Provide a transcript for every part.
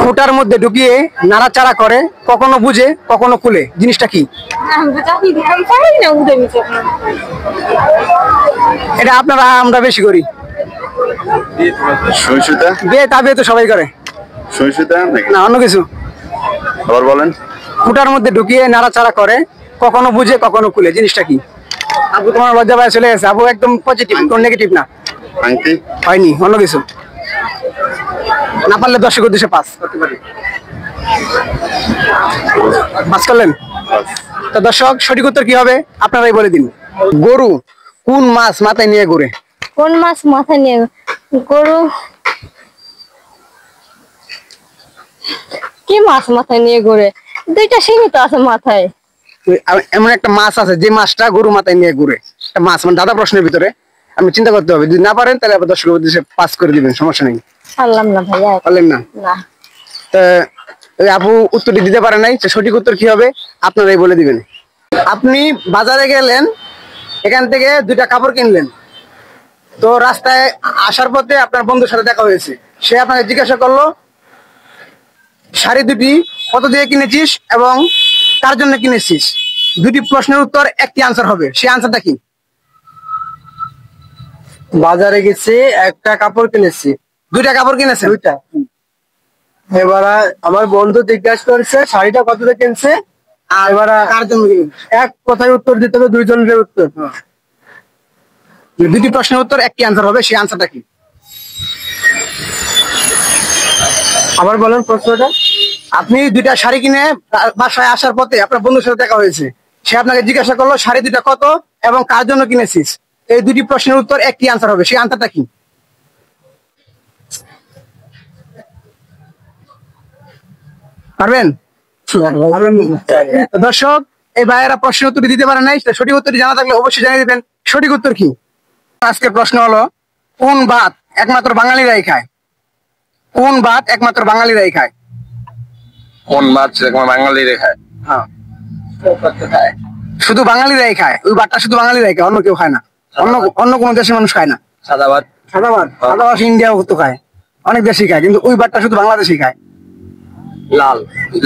ফুটার মধ্যে ঢুকিয়ে নাড়াচাড়া করে, কখনো বুঝে কখনো খুলে, জিনিসটা কি? এটা আপনারা আমরা বেশি করি। বিয়ে তা বিয়ে তো সবাই করে। না, অন্য কিছু। আবার বলেন। ফুটার মধ্যে ঢুকিয়ে নাড়াচাড়া করে, কখনো বুঝে কখনো খুলে, জিনিসটা কি? আপু তোমার লজ্জা পায় চলে গেছে। আপু একদম পজিটিভ, কোন নেগেটিভ না। হয়নি, অন্য কিছু। না পারলে দর্শকের উদ্দেশ্যে পাস করতে পারি। পাস করলেন তো দর্শক, সঠিক উত্তর কি হবে আপনারাই বলে দিন। গরু কোন মাছ মাথায় নিয়ে ঘুরে? কোন মাছ মাথায় নিয়ে? গরু কি মাছ মাথায় নিয়ে ঘুরে? দুইটা শিঙি তো আছে মাথায়। এমন একটা মাছ আছে যে মাছটা গরু মাথায় নিয়ে ঘুরে। একটা মাছ, মানে দাদা প্রশ্নের ভিতরে আমি চিন্তা করতে হবে, যদি না পারেন তাহলে আবার দর্শকের উদ্দেশ্যে পাস করে দিবেন, সমস্যা নেই। পারলাম না ভাইয়া। পারলেন না? না। আপু উত্তরটি দিতে পারে নাই, সঠিক উত্তর কি হবে আপনারাই বলে দিবেন। আপনি বাজারে গেলেন, এখান থেকে দুইটা কাপড় কিনলেন, তো রাস্তায় আসার পথে আপনার বন্ধুর সাথে দেখা হয়েছে। সে আপনাকে জিজ্ঞাসা করলো শাড়ি দুটি কত দিয়ে কিনেছিস এবং কার জন্য কিনেছিস। দুটি প্রশ্নের উত্তর একটি আনসার হবে, সেই আনসারটা কি? বাজারে গেছি, একটা কাপড় কিনেছি। দুইটা কাপড় কিনেছে? দুইটা। এবার আমার বন্ধু জিজ্ঞাসা করছে শাড়িটা কত দিয়ে কিনছে, আর এবার কার জন্য? এক কথায় উত্তর দিতে হবে, দুইজনের উত্তর। দুটি প্রশ্নের উত্তর একটি আনসার হবে, সেই আনসারটা কি? আবার বলেন প্রশ্নটা। আপনি দুইটা শাড়ি কিনে বাসায় আসার পথে আপনার বন্ধুর সাথে দেখা হয়েছে। সে আপনাকে জিজ্ঞাসা করলো শাড়ি দুটা কত এবং কার জন্য কিনেছিস। এই দুটি প্রশ্নের উত্তর একটি আনসার হবে, সেই আনসারটা কি? পারবেন? দর্শক, এই ভাইয়েরা প্রশ্নের উত্তর দিতে পারে নাই, সঠিক উত্তর জানা থাকলে অবশ্যই জানিয়ে দিবেন সঠিক উত্তর কি। আজকের প্রশ্ন হলো, কোন ভাত একমাত্র বাঙালিরাই খায়? কোন ভাত একমাত্র বাঙালিরাই খায়? কোন মাছ বাঙালিরা খায়? হ্যাঁ, শুধু বাঙালিরাই খায়। ওই ভাতটা শুধু বাঙালিরাই খায়, অন্য কেউ খায় না। অন্য কোনো দেশের মানুষ খায় না। সাদা ভাত। সাদা ভাত? সাদা ভাত ইন্ডিয়াও তো খায়, অনেক দেশই খায়, কিন্তু ওই ভাতটা শুধু বাংলাদেশই খায়। লাল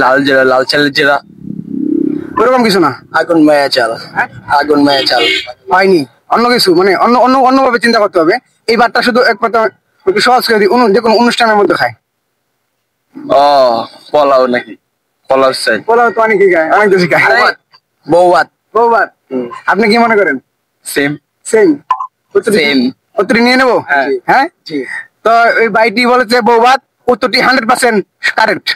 লাল জিরা, লাল চালের জিরা, ওরকম কিছু না। আগুন মায়া চাল। আগুন মায়া চাল হয়নি, অন্য কিছু, মানে অন্য অন্য অন্যভাবে চিন্তা করতে হবে। এই ভাতটা শুধু একমাত্র সহজ করে দিই, যে কোনো অনুষ্ঠানের মধ্যে খায়। ও পোলাও নাকি? পোলাও চাই। পোলাও তো অনেকেই খায়, অনেক দেশই খায়। বউ ভাত। বউ ভাত? আপনি কি মনে করেন? Same same same. উত্তরটি নিয়ে নেবো। হ্যাঁ, তো ওই ভাইটি বলেছে বউ ভাত, উত্তরটি 100% কারেক্ট।